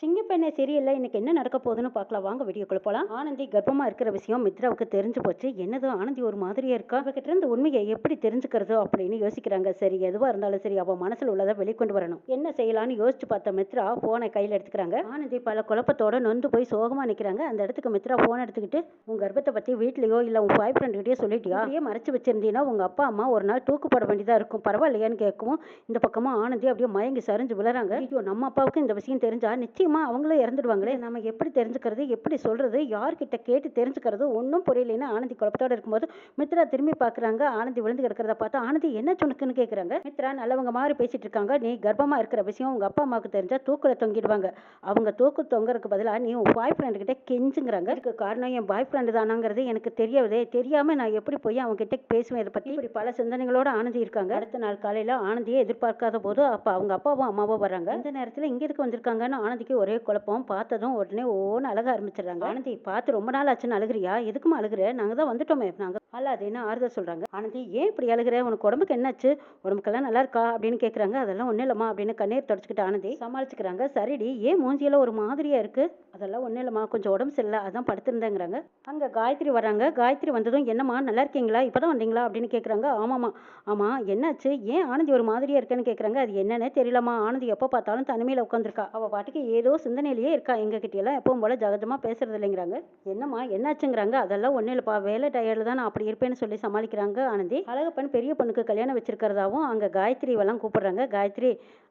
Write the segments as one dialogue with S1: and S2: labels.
S1: சிங்கப்பெண்ணே சரியில்லை. இன்னைக்கு என்ன நடக்க போகுதுன்னு பார்க்கலாம் வாங்க வீடியோக்குள்ள போலாம். ஆனந்தி கர்ப்பமா இருக்கிற விஷயம் மித்ராவுக்கு தெரிஞ்சு போச்சு. என்னது ஆனந்தி ஒரு மாதிரியா இருக்கா, அவகிட்ட இருந்து உண்மையை எப்படி தெரிஞ்சுக்கிறது அப்படின்னு யோசிக்கிறாங்க. சரி எதுவா இருந்தாலும் சரி அவ மனசுல உள்ளதை வெளிக்கொண்டு வரணும். என்ன செய்யலாம்னு யோசிச்சு பார்த்த மித்ரா போனை கையில எடுத்துக்கிறாங்க. ஆனந்தி பல குழப்பத்தோட நொந்து போய் சோகமா நிக்கிறாங்க. அந்த இடத்துக்கு மித்ரா போன் எடுத்துக்கிட்டு, உங்க கர்ப்பத்தை பத்தி வீட்லயோ இல்ல உங்க பாய் ஃப்ரெண்ட் கிட்டயோ சொல்லிட்டியா, அப்படியே மறைச்சு வச்சிருந்தீங்கன்னா உங்க அப்பா அம்மா ஒரு நாள் தூக்கு போட வேண்டியதா இருக்கும், பரவாயில்லையான்னு கேட்கவும் இந்த பக்கமா ஆனந்தி அப்படியே மயங்கி சரிஞ்சு விழுறாங்க. ஐயோ நம்ம அப்பாவுக்கு இந்த விஷயம் தெரிஞ்சா நிச்சயம் அவங்களும் இறந்துடுவாங்களே, நம்ம எப்படி தெரிஞ்சுக்கிறது, எப்படி சொல்றது, யார்கிட்ட கேட்டு தெரிஞ்சுக்கிறது, ஒன்றும் புரியலன்னு ஆனந்தி குழப்பத்தோட இருக்கும்போது மித்ரா திரும்பி பார்க்குறாங்க. ஆனந்தி விழுந்து கிடக்கிறத பார்த்து ஆனந்தி என்ன சொன்னுக்குன்னு கேட்குறாங்க. மித்ரா நல்லவங்க மாதிரி பேசிட்டு இருக்காங்க. நீ கர்ப்பமா இருக்கிற விஷயம் உங்க அப்பா அம்மாவுக்கு தெரிஞ்சா தூக்குல தொங்கிடுவாங்க. அவங்க தூக்கு தொங்குறதுக்கு பதிலாக நீ உன் பாய் ஃப்ரெண்டு கிட்ட கெஞ்சுங்கிறாங்க. இதுக்கு காரணம் என் பாய் ஃப்ரெண்டு தானாங்கிறது எனக்கு தெரியவே தெரியாம நான் எப்படி போய் அவங்க கிட்ட பேசுவேன், இதை பத்தி இப்படி பல சிந்தனைகளோட ஆனந்தி இருக்காங்க. அடுத்த நாள் காலையில ஆனந்தியை எதிர்பார்க்காத போது அப்ப அவங்க அப்பாவும் அம்மாவும் வர்றாங்க. இந்த நேரத்தில் இங்க எதுக்கு வந்திருக்காங்கன்னு ஆனந்திக்கு ஒரே குழப்பம். பார்த்ததும் உடனே ஓன்னு அழக ஆரம்பிச்சிடுறாங்க. ஆனந்தி பார்த்து ரொம்ப நாள் ஆச்சுன்னு அழுகிறியா, எதுக்குமா அழுகுற, நாங்க தான் வந்துட்டோமே, நாங்க அல்லாதேன்னு ஆறுதல் சொல்றாங்க. ஆனந்தி ஏன் இப்படி அழுகுற, உனக்கு உடம்புக்கு என்னாச்சு, உடம்புக்கெல்லாம் நல்லா இருக்கா அப்படின்னு கேட்குறாங்க. அதெல்லாம் ஒன்றும் இல்லம்மா அப்படின்னு கண்ணீர் தொடச்சிக்கிட்டு ஆனந்தி சமாளிச்சுக்கிறாங்க. சரிடி ஏன் மூஞ்சியெல்லாம் ஒரு மாதிரியா இருக்கு, அதெல்லாம் ஒன்றும் இல்லம்மா கொஞ்சம் உடம்பு சரியில்லை அதான் படுத்திருந்தேங்கிறாங்க. அங்கே காயத்ரி வராங்க. காயத்ரி வந்ததும் என்னம்மா நல்லா இருக்கீங்களா, இப்போதான் வந்தீங்களா அப்படின்னு கேட்குறாங்க. ஆமாம்மா. ஆமாம் என்னாச்சு, ஏன் ஆனந்தி ஒரு மாதிரியா இருக்கேன்னு கேட்குறாங்க. அது என்னன்னே தெரியலம்மா, ஆனந்தி எப்போ பார்த்தாலும் தனிமையில் உட்காந்துருக்கா, அவள் பாட்டுக்கு ஏதோ சிந்தனையிலேயே இருக்கா, எங்ககிட்டயெல்லாம் எப்பவும் போல ஜகஜமாக பேசுறது இல்லைங்கிறாங்க. என்னம்மா என்னாச்சுங்கிறாங்க. அதெல்லாம் ஒன்றும் இல்லைப்பா, வேலை டயர்டில் தான் நான் அப்படி இருப்பேன்னு சொல்லி சமாளிக்கிறாங்க ஆனந்தி. அழகப்பன் பெரிய பொண்ணுக்கு கல்யாணம் வச்சிருக்கிறதாவும் அங்கே காயத்ரிவெல்லாம் கூப்பிடுறாங்க. காயத்ரி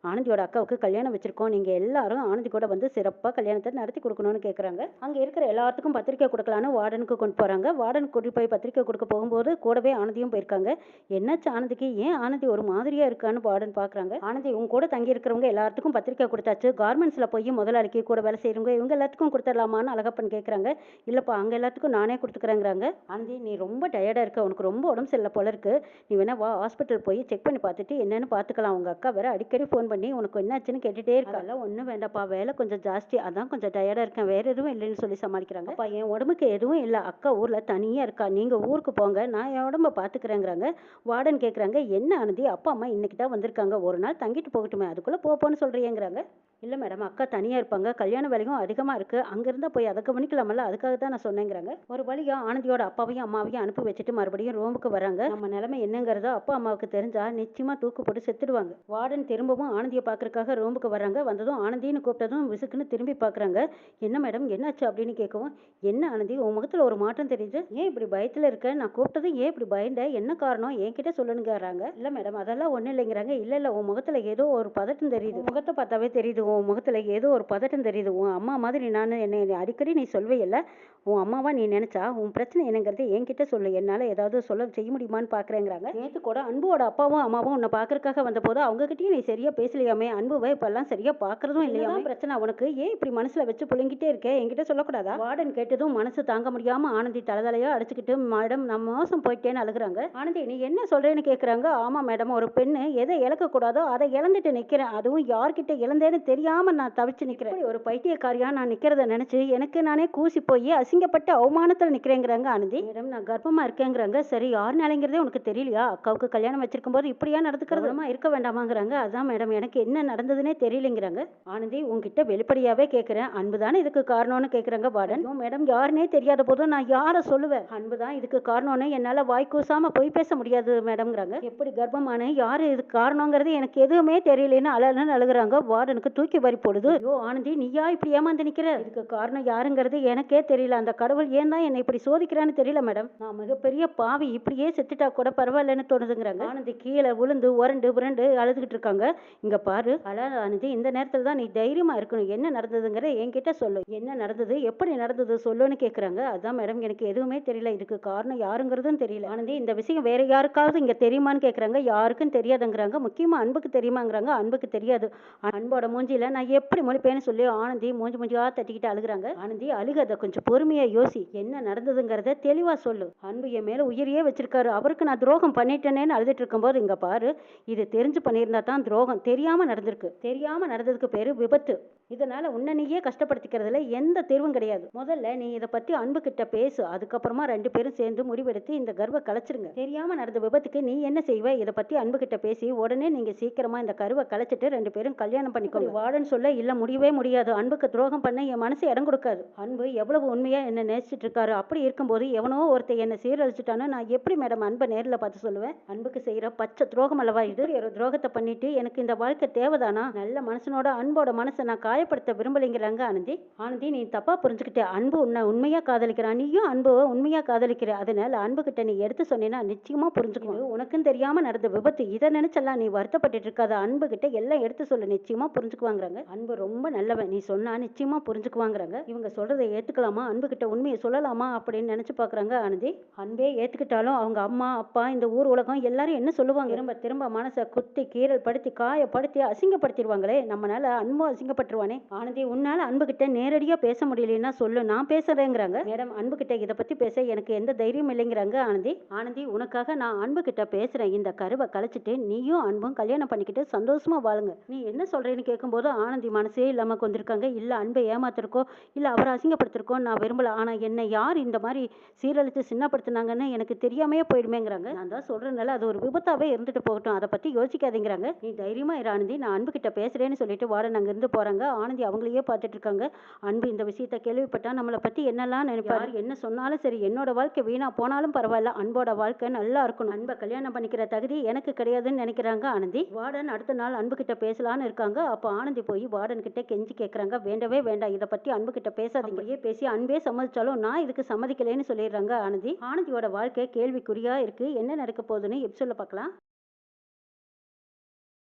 S1: ஆனந்தியோட அக்காவுக்கு கல்யாணம் வச்சிருக்கோம், நீங்கள் எல்லாரும் ஆனந்தி கூட வந்து சிறப்பாக கல்யாணத்தை நடத்தி கொடுக்கணும்னு கேட்குறாங்க. அங்கே இருக்கிற எல்லாத்துக்கும் பத்திரிக்கை கொடுக்கலான்னு வார்டனுக்கு கொண்டு போகிறாங்க. வார்டன் கூட்டி போய் பத்திரிக்கை கொடுக்க போகும்போது கூடவே ஆனந்தியும் போயிருக்காங்க. என்னாச்சு ஆனந்திக்கு, ஏன் ஆனந்தி ஒரு மாதிரியா இருக்கான்னு வார்டன் பார்க்குறாங்க. ஆனந்தி உங்க கூட தங்கி இருக்கிறவங்க எல்லாத்துக்கும் பத்திரிக்கை கொடுத்தாச்சு, கார்மெண்ட்ஸில் போய் முதலாளிக்கு கூட வேலை செய்கிறவங்க இவங்க எல்லாத்துக்கும் கொடுத்துடலாமான்னு அழகப்பன் கேட்குறாங்க. இல்லைப்பா அங்கே எல்லாத்துக்கும் நானே கொடுத்துக்கிறேங்கிறாங்க. ஆனந்தி நீ ரொம்ப டயர்டாக இருக்க, உனக்கு ரொம்ப உடம்பு சரியில்லை போல இருக்கு, நீ வேணா வா ஹாஸ்பிட்டல் போய் செக் பண்ணி பார்த்துட்டு என்னன்னு பார்த்துக்கலாம். உங்கள் அக்கா வேற அடிக்கடி ஃபோன் பண்ணி உனக்கு என்னாச்சுன்னு கேட்டுகிட்டே இருக்கா. அதெல்லாம் ஒன்றும் வேண்டாப்பா, வேலை கொஞ்சம் ஜாஸ்தி அதான் கொஞ்சம் டயர்டாக இருக்கேன், வேற எதுவும் இல்லைன்னு சொல்லி சமாளிக்கிறாங்க. அப்பா என் உடம்புக்கு எதுவும் இல்லை, அக்கா ஊரில் தனியாக இருக்கா, நீங்கள் ஊருக்கு போங்க நான் என் உடம்ப பார்த்துக்கிறேங்கிறாங்க. வார்டன் கேட்குறாங்க என்ன ஆனந்தி அப்பா அம்மா இன்னைக்கு தான் வந்திருக்காங்க, ஒரு நாள் தங்கிட்டு போகட்டுமே அதுக்குள்ளே போன்னு சொல்கிறீங்கிறாங்க. இல்லை மேடம் அக்கா தனியாக இருப்பாங்க, கல்யாண வேலையும் அதிகமாக இருக்குது, அங்கேருந்தா போய் அதை கவனிக்கலாமல்ல அதுக்காக தான் நான் சொன்னேங்கிறாங்க. ஒரு வழியாக ஆனந்தியோட அப்பாவையும் அம்மாவையும் அனுப்பி வச்சுட்டு மறுபடியும் ரூமுக்கு வராங்க. நம்ம நிலைமை என்னங்கிறதோ அப்பா அம்மாவுக்கு தெரிஞ்சா நிச்சயமாக தூக்கு போட்டு செத்துடுவாங்க. வார்டன் திரும்பவும் ஆனந்தியை பார்க்கறதுக்காக ரூமுக்கு வராங்க. வந்ததும் ஆனந்தின்னு கூப்பிட்டதும் விசுக்குன்னு திரும்பி பார்க்குறாங்க. என்ன மேடம் என்னாச்சு அப்படின்னு கேட்கவும், என்ன ஆனந்தி உன் முகத்தில் ஒரு மாற்றம் தெரியுது, ஏன் இப்படி பயத்தில் இருக்க, நான் கூப்பிட்டதும் ஏன் இப்படி பயந்த, என்ன காரணம் என்கிட்ட சொல்லுங்கிறாங்க. இல்லை மேடம் அதெல்லாம் ஒன்றும் இல்லைங்கிறாங்க. இல்லை உன் முகத்தில் ஏதோ ஒரு பதட்டம் தெரியுது, முகத்தை பார்த்தாவே தெரியுது உன் முகத்தில் ஏதோ ஒரு பதட்டம் தெரியுது, உன் அம்மா மாதிரி நான் என்னை அடிக்கடி நீ சொல்வே இல்லை, உன் அம்மாவா நீ நினைச்சா உன் பிரச்சனை என்னங்கிறது என்கிட்ட சொல்லு, என்னால் ஏதாவது சொல்ல செய்ய முடியுமான்னு பார்க்குறேங்கிறாங்க. நேற்று கூட அன்புவோட அப்பாவும் அம்மாவும் உன்னை பார்க்கறதுக்காக வந்த போது அவங்ககிட்டயும் நீ சரியா பேசலையாமே, அன்புவை இப்பெல்லாம் சரியா பார்க்கறதும் இல்லையா, பிரச்சனை உனக்கு, ஏன் இப்படி மனசுல வச்சு புழுங்கிட்டே இருக்க, என்கிட்ட சொல்லக்கூடாதா. வார்டன் கேட்டதும் மனசு தாங்க முடியாம ஆனந்தி தலையா அடிச்சுக்கிட்டு மேடம் நான் மோசம் போயிட்டேன்னு அழுகுறாங்க. ஆனந்தி நீ என்ன சொல்றேன்னு கேட்குறாங்க. ஆமா மேடம் ஒரு பெண்ணு எதை இழக்கக்கூடாதோ அதை இழந்துட்டு நிற்கிறேன், அதுவும் யார்கிட்ட இழந்தேன்னு தெரியாம நான் தவிச்சு நிற்கிறேன், ஒரு பைத்தியக்காரியா நான் நிற்கிறத நினைச்சு எனக்கு நானே கூசி போய் அசிங்கப்பட்டு அவமானத்தில் நிற்கிறேங்கிறாங்க. ஆனந்தி மேடம் நான் கர்ப்பமா இருக்கேங்கிறாங்க. சரி யாருனாலங்கிறதே உனக்கு தெரியலையா, அக்காவுக்கு கல்யாணம் வச்சிருக்கும் போது இப்படியா நடந்துக்கிறதுமா இருக்க வேண்டாமாங்கிறாங்க. அதான் மேடம் எனக்கு என்ன நடந்ததுன்னே தெரியலைங்கிறாங்க. ஆனந்தி உங்ககிட்ட வெளிப்படையாவே கேட்குறேன், அன்புதானே இதுக்கு காரணம்னு கேட்குறாங்க. வார்டன் மேடம் யாருன்னே தெரியாத போதும் நான் யாரை சொல்லுவேன், அன்புதான் இதுக்கு காரணம்னு என்னால் வாய் கூசாம போய் பேச முடியாது மேடம்ங்கிறாங்க. எப்படி கர்ப்பமான யாரு இதுக்கு காரணங்கிறது எனக்கு எதுவுமே தெரியலன்னு அழகுன்னு அழுகுறாங்க. வார்டனுக்கு தூக்கி வரி போடுது. ஐயோ ஆனந்தி நீயா இப்படி ஏமாந்து நிற்கிற, இதுக்கு காரணம் யாருங்கிறது எனக்கே தெரியல, அந்த கடவுள் ஏன் தான் என்னை இப்படி சோதிக்கிறான்னு தெரியல மேடம், நான் மிகப்பெரிய பாவி, இப்படியே செத்துட்டா கூட பரவாயில்லன்னு தோணுதுங்கிறாங்க. ஆனந்தி கீழே விழுந்து உரண்டு புரண்டு அழுதுகிட்டு இருக்காங்க. இங்க பாரு ஆனந்தி இந்த நேரத்தில் தான் நீ தைரியமா இருக்கணும், என்ன நடந்ததுங்கிற என்கிட்ட சொல்லு, என்ன நடந்தது எப்படி நடந்தது சொல்லுன்னு கேட்குறாங்க. அதான் மேடம் எனக்கு எதுவுமே தெரியல, இதுக்கு காரணம் யாருங்கிறதும் தெரியல. ஆனந்தி இந்த விஷயம் வேற யாருக்காவது இங்க தெரியுமான்னு கேட்குறாங்க. யாருக்கும் தெரியாதுங்கிறாங்க. முக்கியமா அன்புக்கு தெரியுமாங்கிறாங்க. அன்புக்கு தெரியாது. அன்போட மூஞ்சில நான் எப்படி முழிப்பேன்னு சொல்லி ஆனந்தி மூஞ்சியா தட்டிக்கிட்டு அழுகுறாங்க. ஆனந்தி அழுகத கொஞ்சம் பொறுமையா யோசி, என்ன நடந்ததுங்கிறத தெளிவா சொல்லு, அன்பு என் மேல உயிரியே வச்சிருக்காரு, அவருக்கு நான் துரோகம் பண்ணிட்டேனேன்னு அழுதுட்டு இருக்கும்போது இங்க பாரு இது தெரிஞ்சு பண்ணியிருந்தா தான் துரோகம், தெரியாம நடந்திருக்கு, தெரியாம நடந்ததுக்கு பேரு விபத்து, இதனால உன்னை நீயே கஷ்டப்படுத்திக்கிறதுல எந்த தீர்வும் கிடையாது, முதல்ல நீ இதை பத்தி அன்பு கிட்ட பேசு, அதுக்கப்புறமா ரெண்டு பேரும் சேர்ந்து முடிவெடுத்து இந்த கர்வ கலைச்சிருங்க, தெரியாம நடந்த விபத்துக்கு நீ என்ன செய்வ, இதை பத்தி அன்பு கிட்ட பேசி உடனே நீங்க சீக்கிரமா இந்த கருவை கலைச்சிட்டு ரெண்டு பேரும் கல்யாணம் பண்ணிக்கோங்க. வார்டன் சொல்ல இல்ல முடியும் முடியவே முடியாது. அன்புக்கு துரோகம் பண்ண என் மனசு இடம் கொடுக்காது. அன்பு எவ்வளவு உண்மையா என்ன நேசிச்சிட்டு இருக்காரு. அப்படி இருக்கும்போது எவனோ ஒருத்தன் என்ன சீரழிச்சிட்டான்னு நான் எப்படி மேடம் அன்பை நேர்ல பார்த்து சொல்லுவேன்? அன்புக்கு செய்யற பச்சை துரோகம் அல்லவா இது? ஒரு துரோகத்தை பண்ணிட்டு எனக்கு இந்த வாழ்க்கை தேவைதானா? நல்ல மனுஷனோட அன்போட மனசை நான் காயப்படுத்த விரும்பலைங்கிறாங்க ஆனந்தி. ஆனந்தி, நீ தப்பா புரிஞ்சுக்கிட்ட. அன்பு உன்னை உண்மையா காதலிக்கிறான். நீயும் அன்பு உண்மையா காதலிக்கிற. அதனால அன்பு கிட்ட நீ எடுத்து சொன்னீன்னா நிச்சயமா புரிஞ்சுக்குவான். உனக்கும் தெரியாம நடந்த விபத்து. இதை நினைச்செல்லாம் நீ வருத்தப்பட்டு இருக்காத. அன்பு கிட்ட எல்லாம் எடுத்து சொல்லு, நிச்சயமா புரிஞ்சுக்குவாங்கிறாங்க. அன்பு ரொம்ப நல்லவன், நீ சொன்னா நிச்சயமா புரிஞ்சுக்குவாங்கிறாங்க. இவங்க சொல்றதை ஏத்துக்கலாமா? அன்பு கிட்ட உண்மையை சொல்லலாமா அப்படின்னு நினைச்சு பாக்குறாங்க ஆனந்தி. அன்பே ஏத்துக்கிட்டாலும் அவங்க அம்மா அப்பா இந்த ஊர் உலகம் எல்லாரும் என்ன சொல்லுவாங்க? திரும்ப திரும்ப மனசை குத்தி கீரல் படுத்தி காயப்படுத்தி அசிங்கப்படுத்திடுவாங்களே. நம்மளால அன்பு அசிங்கப்பட்டுருவானே. ஆனந்தி, உன்னால அன்பு கிட்ட நேரடியா பேச முடியலன்னா சொல்லு, நான் பேசுறேங்கிறாங்க. மேடம், அன்பு கிட்ட இதை பத்தி பேச எனக்கு எந்த தைரியம் இல்லைங்கிறாங்க ஆனந்தி. ஆனந்தி, உனக்காக நான் அன்பு கிட்ட பேசுறேன். இந்த கருவை கழிச்சிட்டு நீயும் அன்பும் கல்யாணம் பண்ணிக்கிட்டு சந்தோஷமா வாழுங்க. நீ என்ன சொல்றேன்னு கேட்கும்போது ஆனந்தி மனசே இல்லாம கொண்டிருக்காங்க. இல்ல அன்பை ஏமாத்திருக்கோ இல்ல அவரை அசிங்கப்படுத்திருக்கோ நான் விரும்பல. ஆனா என்ன யார் இந்த மாதிரி சீரழிச்சு சின்னப்படுத்தினாங்கன்னு எனக்கு தெரியாமையே போயிடுமேங்கிறாங்க. நான் தான் சொல்றேன்னால அது ஒரு விபத்தாவே இருந்துட்டு போகட்டும், அதை பத்தி யோசிக்காதீங்கிறாங்க. நீ தைரியமா இரு ஆனந்தி, நான் அன்பு கிட்ட பேசுறேன்னு சொல்லிட்டு வார்டன் அங்க இருந்து போறாங்க. ஆனந்தி அவங்களையே பார்த்துட்டு இருக்காங்க. அன்பு இந்த விஷயத்த கேள்விப்பட்டா நம்மளை பத்தி என்னெல்லாம் நினைப்பாரு? என்ன சொன்னாலும் சரி, என்னோட வாழ்க்கை வீணா போனாலும் பரவாயில்ல, அன்போட வாழ்க்கை நல்லா இருக்கணும். அன்பை கல்யாணம் பண்ணிக்கிற தகுதி எனக்கு கிடையாதுன்னு நினைக்கிறாங்க ஆனந்தி. வார்டன் அடுத்த நாள் அன்பு கிட்ட பேசலான்னு இருக்காங்க. அப்போ ஆனந்தி போய் வார்டன் கிட்ட கெஞ்சி கேட்கறாங்க, வேண்டவே வேண்டாம், இதை பத்தி அன்பு கிட்ட பேசாதீங்க. பேசி அன்பே சம்மதிச்சாலும் நான் இதுக்கு சம்மதிக்கலைன்னு சொல்லிடுறாங்க ஆனந்தி. ஆனந்தியோட வாழ்க்கை கேள்விக்குறியா இருக்கு. என்ன நடக்க போகுதுன்னு எபிசோட்ல பார்க்கலாம்.